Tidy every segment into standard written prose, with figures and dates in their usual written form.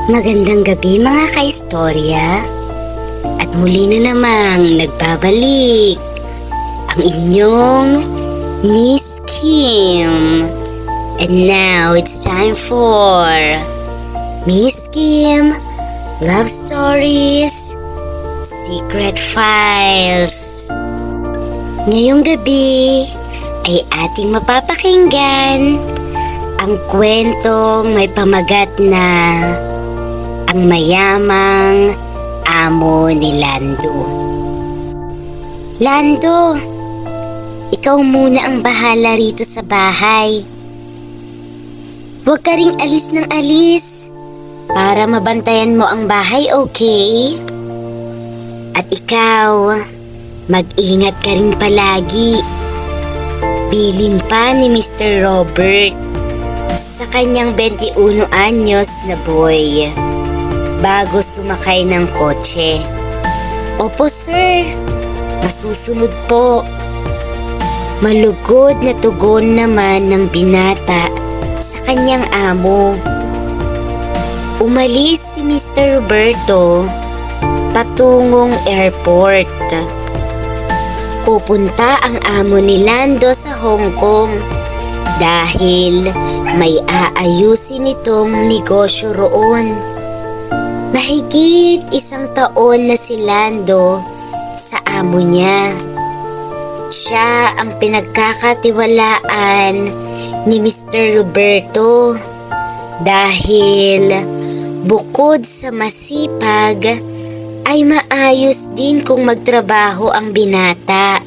Magandang gabi mga kaistorya. At muli na namang nagbabalik ang inyong Miss Kim. And now it's time for Miss Kim Love Stories Secret Files. Ngayong gabi ay ating mapapakinggan ang kwentong may pamagat na Ang Mayamang Amo ni Lando. Lando, ikaw muna ang bahala rito sa bahay. Huwag ka ring alis ng alis para mabantayan mo ang bahay, okay? At ikaw, mag-ingat ka rin palagi. Bilin pa ni Mr. Robert sa kanyang 21 anyos na boy bago sumakay ng kotse. Opo sir, masusunod po. Malugod na tugon naman ng binata sa kanyang amo. Umalis si Mr. Roberto patungong airport. Pupunta ang amo ni Lando sa Hong Kong dahil may aayusin itong negosyo roon. Mahigit 1 taon na si Lando sa amo niya. Siya ang pinagkakatiwalaan ni Mr. Roberto dahil bukod sa masipag ay maayos din kung magtrabaho ang binata.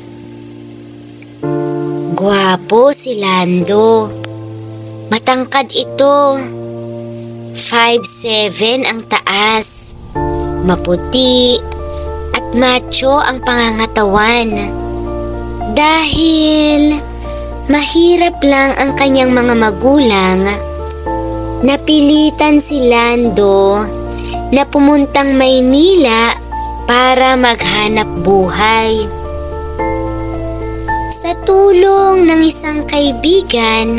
Gwapo si Lando. Matangkad ito. 5'7" ang taas. Maputi at macho ang pangangatawan. Dahil mahirap lang ang kanyang mga magulang, napilitan si Lando na pumuntang Maynila para maghanap buhay. Sa tulong ng isang kaibigan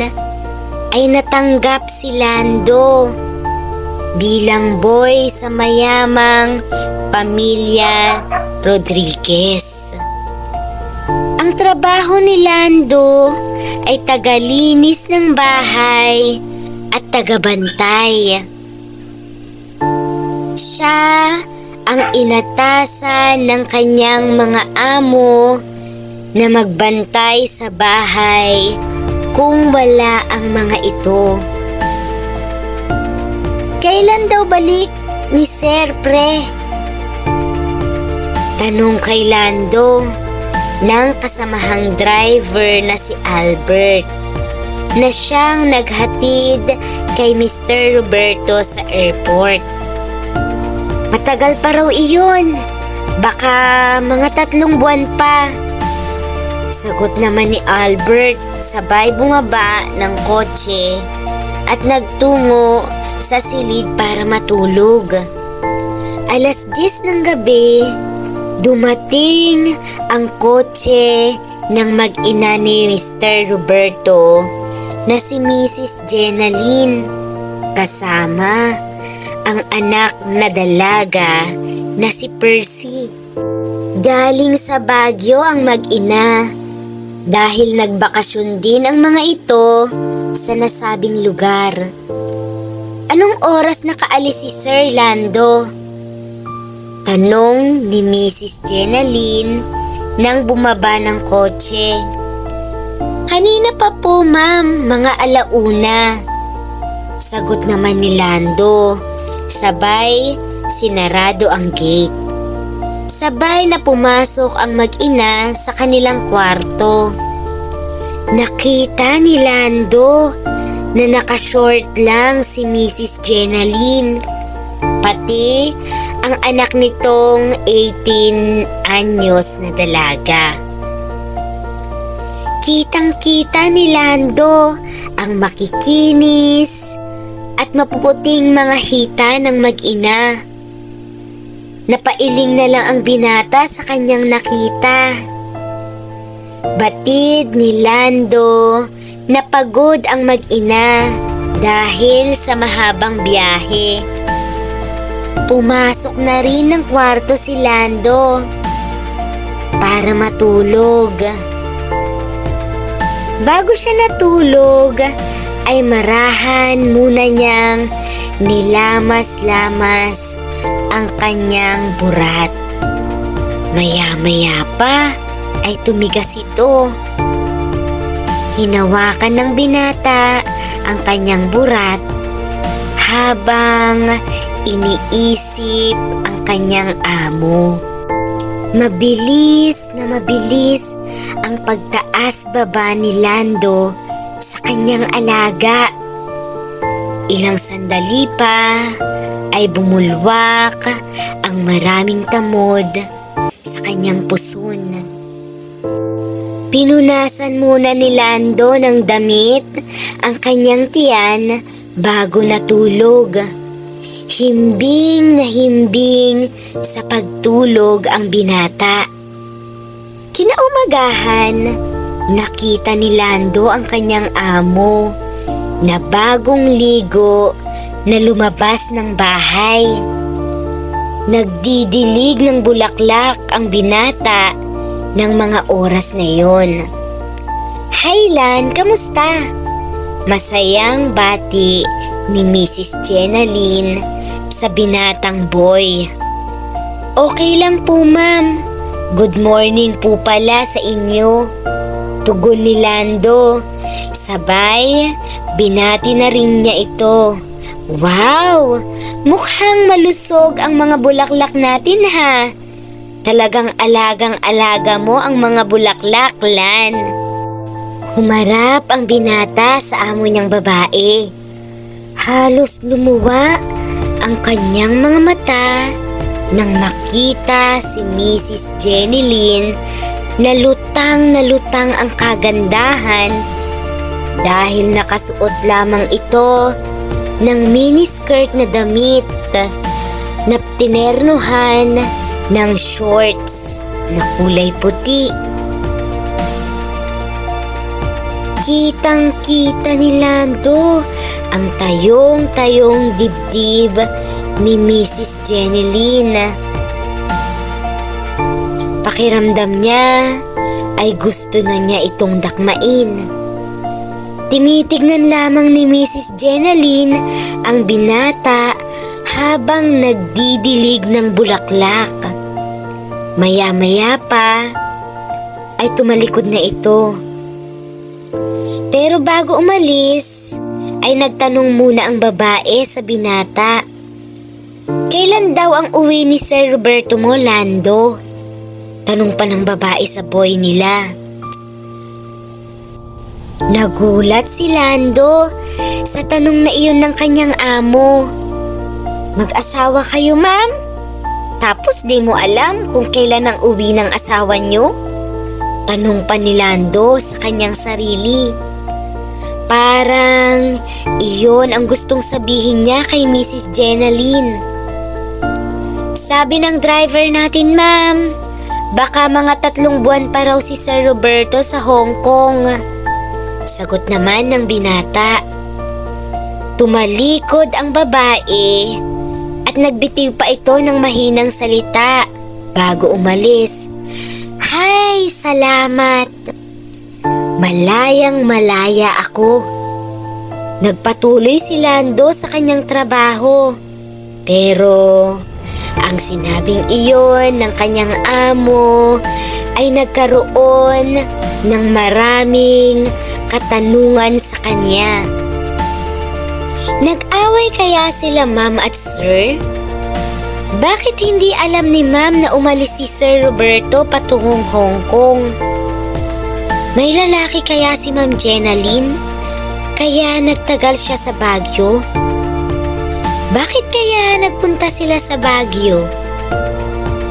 ay natanggap si Lando bilang boy sa mayamang pamilya Rodriguez. Ang trabaho ni Lando ay tagalinis ng bahay at tagabantay. Siya ang inatasan ng kanyang mga amo na magbantay sa bahay kung wala ang mga ito. Kailan daw balik ni Sir Pre? Tanong kay Lando ng kasamahang driver na si Albert na siyang naghatid kay Mr. Roberto sa airport. Matagal pa raw iyon. Baka mga 3 buwan pa. Sagot naman ni Albert sabay bumaba ng kotse at nagtungo sa silid para matulog. 10:00 ng gabi, dumating ang kotse ng mag-ina ni Mr. Roberto na si Mrs. Jenaline kasama ang anak na dalaga na si Percy. Galing sa Baguio ang mag-ina dahil nagbakasyon din ang mga ito sa nasabing lugar. Anong oras nakaalis si Sir Lando? Tanong ni Mrs. Jenaline nang bumaba ng kotse. Kanina pa po ma'am, mga 1:00. Sagot naman ni Lando. Sabay sinarado ang gate. Sabay na pumasok ang mag-ina sa kanilang kwarto. Nakita ni Lando na naka-short lang si Mrs. Jenaline, pati ang anak nitong 18 anyos na dalaga. Kitang-kita ni Lando ang makikinis at mapuputing mga hita ng mag-ina. Napailing na lang ang binata sa kanyang nakita. Batid ni Lando na pagod ang mag-ina dahil sa mahabang biyahe. pumasok na rin ng kwarto si Lando para matulog. Bago siya natulog, ay marahan muna niyang nilamas-lamas ang kanyang burat. Maya-maya pa ay tumigas ito. Hinawakan ng binata ang kanyang burat habang iniisip ang kanyang amo. Mabilis na mabilis ang pagtaas-baba ni Lando sa kanyang alaga. Ilang sandali pa ay bumulwak ang maraming tamod sa kanyang puson. Pinunasan muna ni Lando ng damit ang kanyang tiyan bago natulog. Himbing na himbing sa pagtulog ang binata. Kinaumagahan, nakita ni Lando ang kanyang amo na bagong ligo na lumabas ng bahay. Nagdidilig ng bulaklak ang binata ng mga oras na yon. "Hi Lan, kamusta?" Masayang bati ni Mrs. Jenaline sa binatang boy. "Okay lang po ma'am. Good morning po pala sa inyo," tugon ni Lando. Sabay, binati na rin niya ito. "Wow! Mukhang malusog ang mga bulaklak natin ha. Talagang alagang-alaga mo ang mga bulaklak, Lan." Humarap ang binata sa amo niyang babae. Halos lumuwa ang kanyang mga mata nang makita si Mrs. Jeneline na lutang ang kagandahan dahil nakasuot lamang ito ng miniskirt na damit na tinernuhan ng shorts na kulay puti. Kitang-kita ni Lando ang tayong-tayong dibdib ni Mrs. Jeneline. Pakiramdam niya ay gusto na niya itong dakmain. Tinitignan lamang ni Mrs. Jeneline ang binata habang nagdidilig ng bulaklak. Maya-maya pa ay tumalikod na ito. Pero bago umalis, ay nagtanong muna ang babae sa binata. "Kailan daw ang uwi ni Sir Roberto mo, Lando?" Tanong pa ng babae sa boy nila. Nagulat si Lando sa tanong na iyon ng kanyang amo. "Mag-asawa kayo, ma'am? Tapos di mo alam kung kailan ang uwi ng asawa niyo?" Tanong pa ni Lando sa kanyang sarili. Parang iyon ang gustong sabihin niya kay Mrs. Jeneline. "Sabi ng driver natin, ma'am, baka mga 3 buwan pa raw si Sir Roberto sa Hong Kong." Sagot naman ng binata. Tumalikod ang babae at nagbitiw pa ito ng mahinang salita bago umalis. "Hay, salamat. Malayang malaya ako." Nagpatuloy si Lando sa kanyang trabaho. Pero ang sinabing iyon ng kanyang amo ay nagkaroon ng maraming katanungan sa kanya. Nag-away kaya sila ma'am at sir? Bakit hindi alam ni ma'am na umalis si Sir Roberto patungong Hong Kong? May lalaki kaya si Ma'am Jenaline? Kaya nagtagal siya sa Baguio? Bakit kaya nagpunta sila sa Baguio?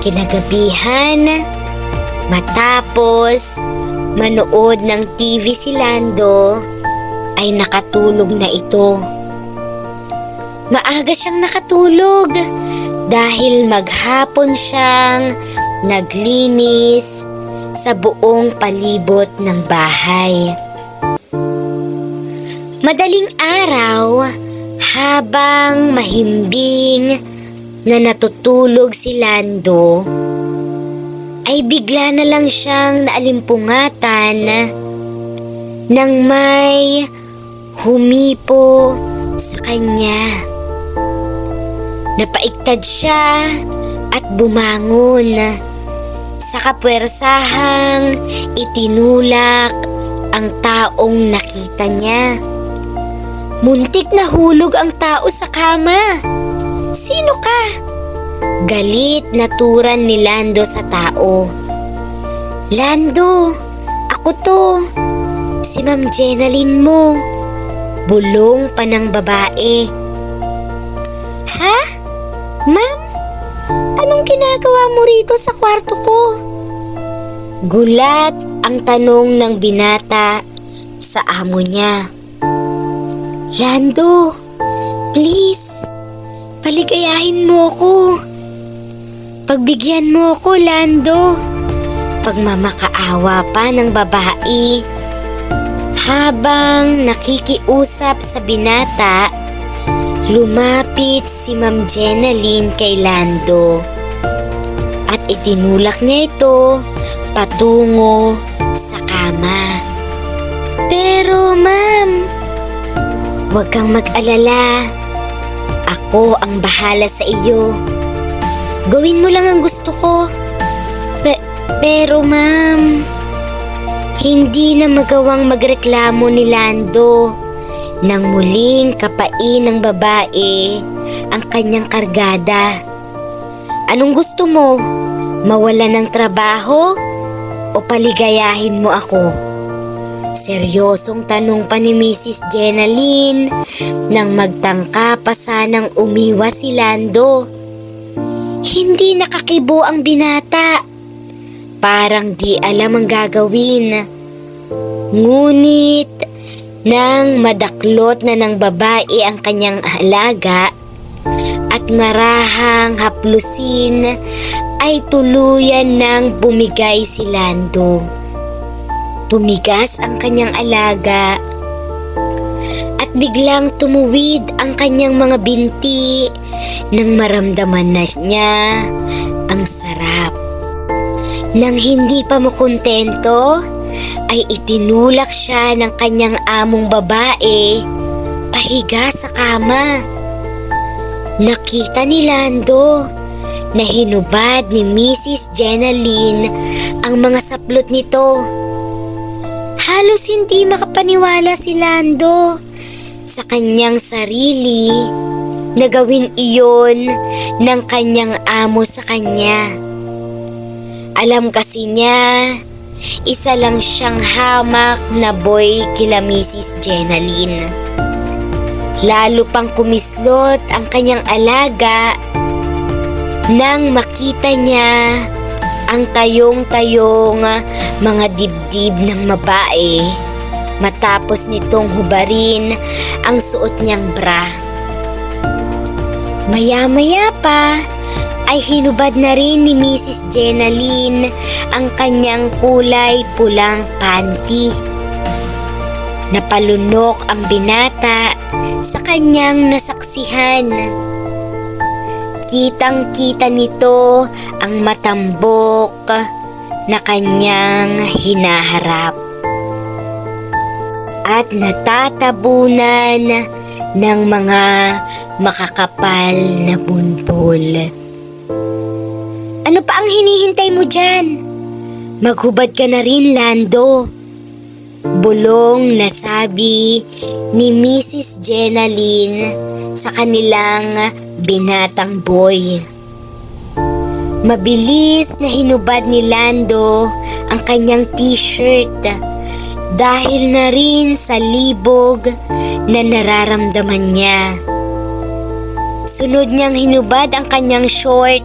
Kinagabihan, matapos manood ng TV si Lando, ay nakatulog na ito. Maaga siyang nakatulog dahil maghapon siyang naglinis sa buong palibot ng bahay. Madaling araw, habang mahimbing na natutulog si Lando, ay bigla na lang siyang naalimpungatan nang may humipo sa kanya. Napaiktad siya at bumangon. Sa kapuwersahang itinulak ang taong nakita niya. Muntik na hulog ang tao sa kama. Sino ka? Galit na turan ni Lando sa tao. Lando, ako to. Si Ma'am Jenalyn mo. Bulong pa ng babae. Ha? Ma'am? Anong ginagawa mo rito sa kwarto ko? Gulat ang tanong ng binata sa amo niya. Lando, please, paligayahin mo ko. Pagbigyan mo ko, Lando. Pagmamakaawa pa ng babae. Habang nakikiusap sa binata, lumapit si Ma'am Jenalyn kay Lando at itinulak niya ito patungo sa kama. Pero ma'am, huwag kang mag-alala. Ako ang bahala sa iyo. Gawin mo lang ang gusto ko. Pero ma'am, hindi na magawang magreklamo ni Lando nang muling kapain ng babae ang kanyang kargada. Anong gusto mo? Mawala ng trabaho o paligayahin mo ako? Seryosong tanong pa ni Mrs. Jenalyn nang magtangka pa sanang umiwas si Lando. Hindi nakakibo ang binata. Parang di alam ang gagawin. Ngunit nang madaklot na ng babae ang kanyang alaga at marahang haplusin, ay tuluyan nang bumigay si Lando. Tumigas ang kanyang alaga at biglang tumuwid ang kanyang mga binti nang maramdaman na niya ang sarap. Nang hindi pa makontento, ay itinulak siya ng kanyang among babae pahiga sa kama. Nakita ni Lando na hinubad ni Mrs. Jenalyn ang mga saplot nito. Halos hindi makapaniwala si Lando sa kanyang sarili na gawin iyon ng kanyang amo sa kanya. Alam kasi niya, isa lang siyang hamak na boy kila Mrs. Jenalyn. Lalo pang kumislot ang kanyang alaga nang makita niya ang tayong-tayong mga dibdib ng babae matapos nitong hubarin ang suot niyang bra. Maya-maya pa ay hinubad na rin ni Mrs. Jenalyn ang kanyang kulay pulang panty. Napalunok ang binata sa kanyang nasaksihan. Kitang-kita nito ang matambok na kanyang hinaharap at natatabunan ng mga makakapal na bunbol. Ano pa ang hinihintay mo dyan? Maghubad ka na rin, Lando. Bulong na sabi ni Mrs. Jenalyn sa kanilang binatang boy. Mabilis na hinubad ni Lando ang kanyang t-shirt dahil na rin sa libog na nararamdaman niya. Sunod niyang hinubad ang kanyang short.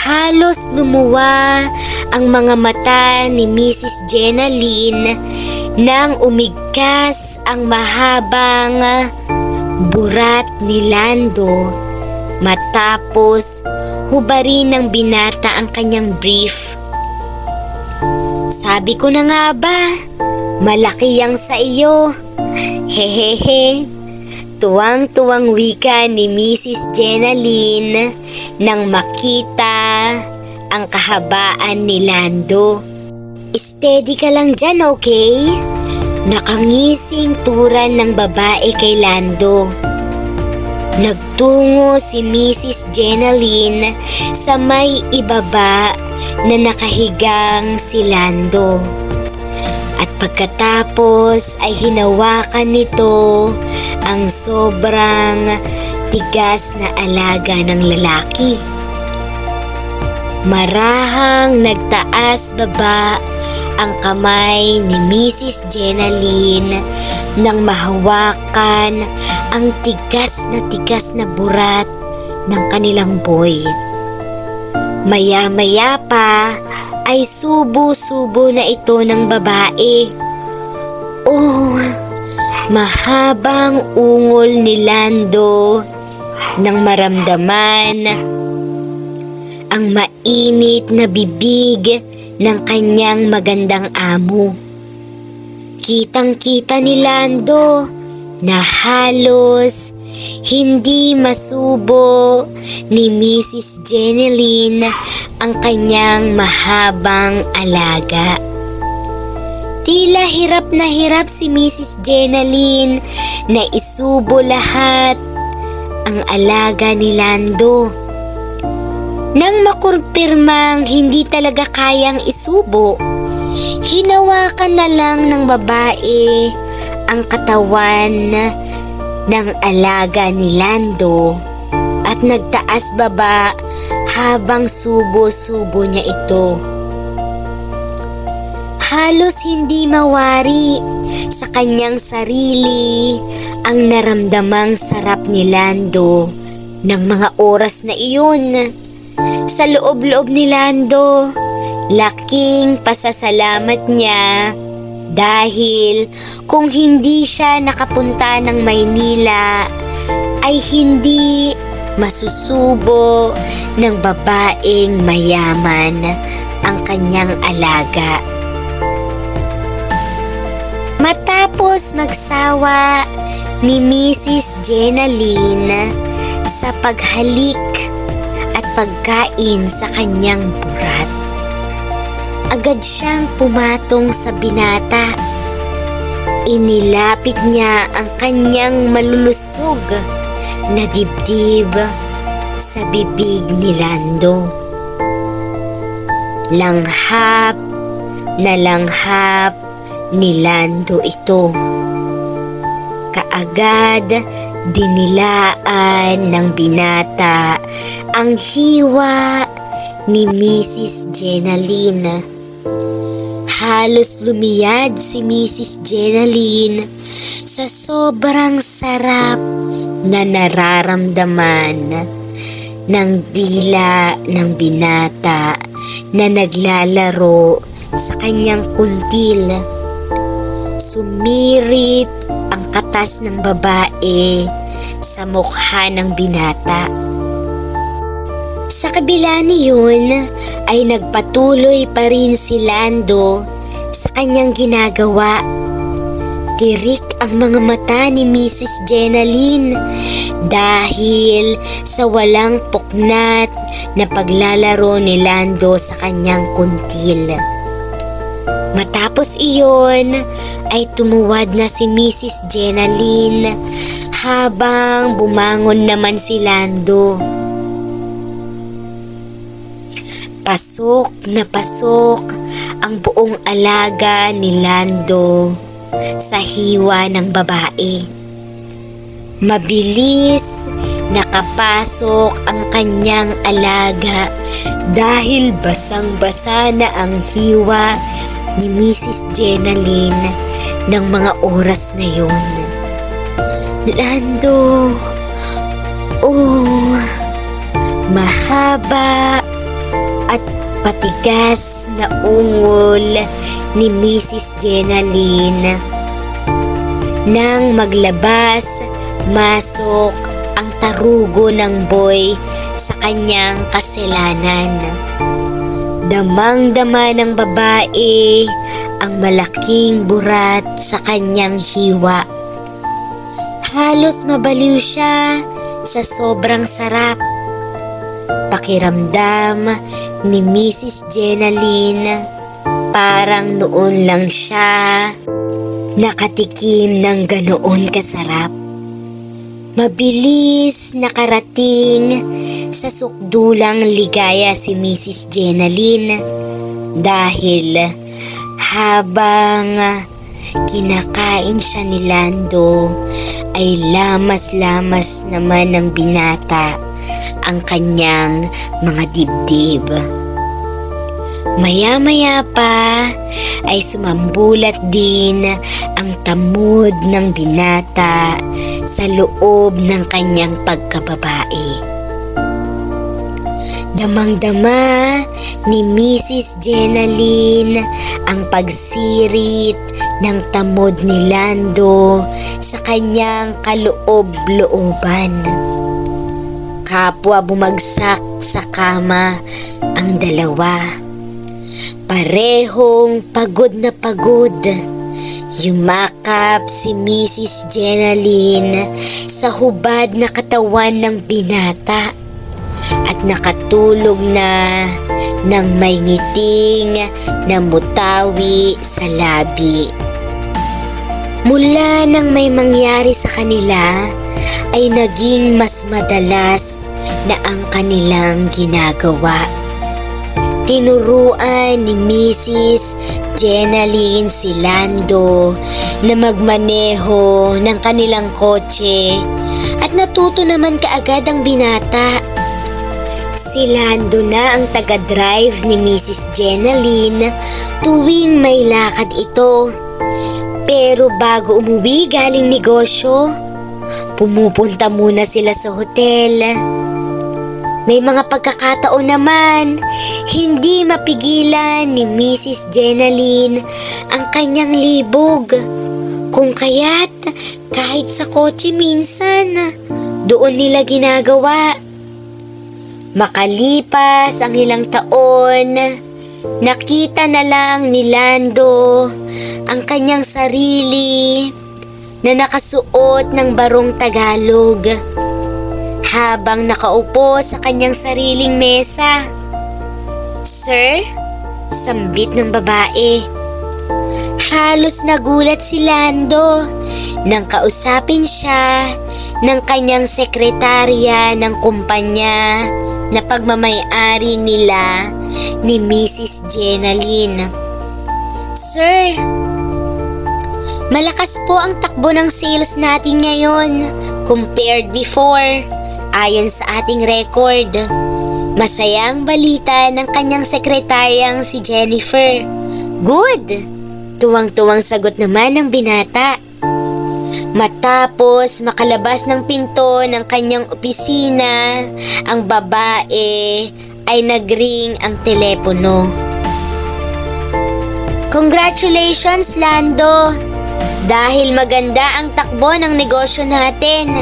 Halos lumuwa ang mga mata ni Mrs. Jenalyn nang umigkas ang mahabang burat ni Lando matapos hubarin ng binata ang kanyang brief. Sabi ko na nga ba, malaki yang sa iyo. Hehehe. Tuwang-tuwang wika ni Mrs. Jenaline nang makita ang kahabaan ni Lando. Steady ka lang dyan, okay? Nakangising turan ng babae kay Lando. Nagtungo si Mrs. Jenaline sa may ibaba na nakahigang si Lando. At pagkatapos ay hinawakan nito ang sobrang tigas na alaga ng lalaki. Marahang nagtaas baba ang kamay ni Mrs. Jenaline nang mahawakan ang tigas na burat ng kanilang boy. Maya-maya pa ay subo-subo na ito ng babae. Oh, mahabang ungol ni Lando nang maramdaman ang mainit na bibig ng kanyang magandang amo. Kitang-kita ni Lando na halos hindi masubo ni Mrs. Jenaline ang kanyang mahabang alaga. Tila hirap na hirap si Mrs. Jenaline na isubo lahat ang alaga ni Lando. Nang makumpirmang hindi talaga kayang isubo, hinawakan na lang ng babae ang katawan ng alaga ni Lando at nagtaas baba habang subo-subo niya ito. Halos hindi mawari sa kanyang sarili ang naramdamang sarap ni Lando ng mga oras na iyon. Sa loob-loob ni Lando, laking pasasalamat niya dahil kung hindi siya nakapunta ng Maynila ay hindi masusubo ng babaeng mayaman ang kanyang alaga. Matapos magsawa ni Mrs. Jenaline sa paghalik at pagkain sa kanyang burat, agad siyang pumatong sa binata. Inilapit niya ang kanyang malulusog na dibdib sa bibig ni Lando. Langhap na langhap ni Lando ito. Kaagad dinilaan ng binata ang hiwa ni Mrs. Jenaline. Halos lumiyad si Mrs. Jenaline sa sobrang sarap na nararamdaman ng dila ng binata na naglalaro sa kanyang kuntil. Sumirit ang katas ng babae sa mukha ng binata. Sa kabila niyon ay nagpatuloy pa rin si Lando sa kanyang ginagawa. Tirik ang mga mata ni Mrs. Jenaline dahil sa walang puknat na paglalaro ni Lando sa kanyang kuntil. Matapos iyon ay tumuwad na si Mrs. Jenaline habang bumangon naman si Lando. Pasok na pasok ang buong alaga ni Lando sa hiwa ng babae. Mabilis nakapasok ang kanyang alaga dahil basang-basa na ang hiwa ni Mrs. Jenaline ng mga oras na yun. Lando, oh, mahaba at patigas na ungol ni Mrs. Jenaline. Nang maglabas, masok ang tarugo ng boy sa kanyang kasalanan. Damang-dama ng babae ang malaking burat sa kanyang hiwa. Halos mabaliw siya sa sobrang sarap. Pakiramdam ni Mrs. Jenaline parang noon lang siya nakatikim ng ganoon kasarap. Mabilis nakarating sa sukdulang ligaya si Mrs. Jenaline dahil habang kinakain siya ni Lando ay lamas-lamas naman ng binata ang kanyang mga dibdib. Maya-maya pa ay sumambulat din ang tamod ng binata sa loob ng kanyang pagkababae. Damang-dama ni Mrs. Jenaline ang pagsirit ng tamod ni Lando sa kanyang kaloob-looban. Kapwa bumagsak sa kama ang dalawa. Parehong pagod na pagod. Yumakap si Mrs. Jenaline sa hubad na katawan ng binata at nakatulog na ng may ngiting na mutawi sa labi. Mula nang may mangyari sa kanila ay naging mas madalas na ang kanilang ginagawa. Tinuruan ni Mrs. Jenaline si Lando na magmaneho ng kanilang kotse at natuto naman kaagad ang binata. Si Lando na ang taga-drive ni Mrs. Jenaline tuwing may lakad ito. Pero bago umuwi galing negosyo, pumupunta muna sila sa hotel. May mga pagkakataon naman, hindi mapigilan ni Mrs. Jenaline ang kanyang libog. Kung kaya't kahit sa kotse minsan, doon nila ginagawa. Makalipas ang ilang taon, nakita na lang ni Lando ang kanyang sarili na nakasuot ng barong Tagalog habang nakaupo sa kanyang sariling mesa. "Sir?" sambit ng babae. Halos nagulat si Lando nang kausapin siya ng kanyang sekretarya ng kumpanya na pagmamay-ari nila ni Mrs. Jenaline. "Sir, malakas po ang takbo ng sales natin ngayon compared before. Ayon sa ating record, masayang balita ng kanyang sekretaryang si Jennifer." "Good!" tuwang-tuwang sagot naman ng binata. Matapos makalabas ng pinto ng kanyang opisina, ang babae ay nagring ang telepono. "Congratulations, Lando! Dahil maganda ang takbo ng negosyo natin."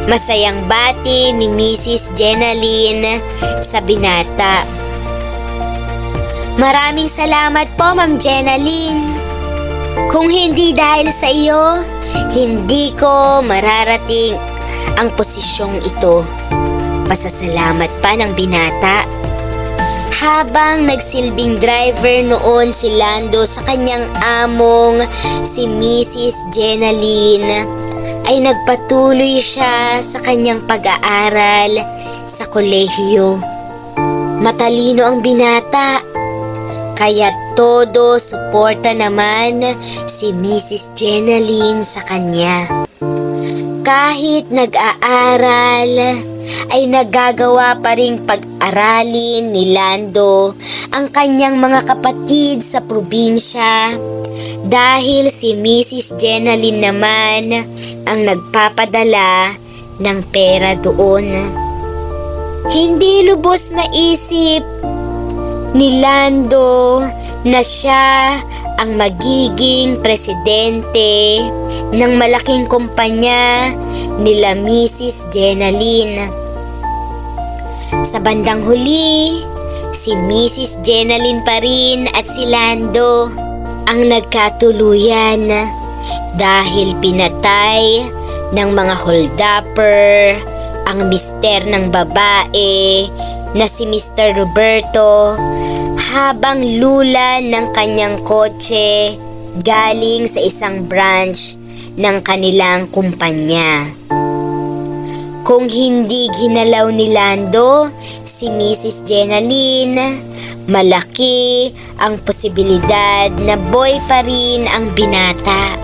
Masayang bati ni Mrs. Jenaline sa binata. "Maraming salamat po, Ma'am Jenaline. Kung hindi dahil sa iyo, hindi ko mararating ang posisyong ito." Pasasalamat pa ng binata. Habang nagsilbing driver noon si Lando sa kanyang among si Mrs. Jenaline, ay nagpatuloy siya sa kanyang pag-aaral sa kolehiyo. Matalino ang binata, kaya todo suporta naman si Mrs. Jenaline sa kanya. Kahit nag-aaral, ay nagagawa pa ring pag-aralin ni Lando ang kanyang mga kapatid sa probinsya dahil si Mrs. Jenaline naman ang nagpapadala ng pera doon. Hindi lubos maisip ni Lando na siya ang magiging presidente ng malaking kumpanya nila Mrs. Jenaline. Sa bandang huli, si Mrs. Jenaline pa rin at si Lando ang nagkatuluyan dahil pinatay ng mga holdupper, ang mister ng babae na si Mr. Roberto habang lula ng kanyang kotse galing sa isang branch ng kanilang kumpanya. Kung hindi ginalaw ni Lando si Mrs. Jenaline, malaki ang posibilidad na boy pa rin ang binata.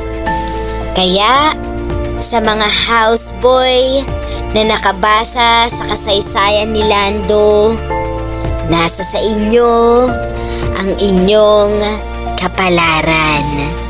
Kaya sa mga houseboy na nakabasa sa kasaysayan ni Lando, nasa sa inyo ang inyong kapalaran.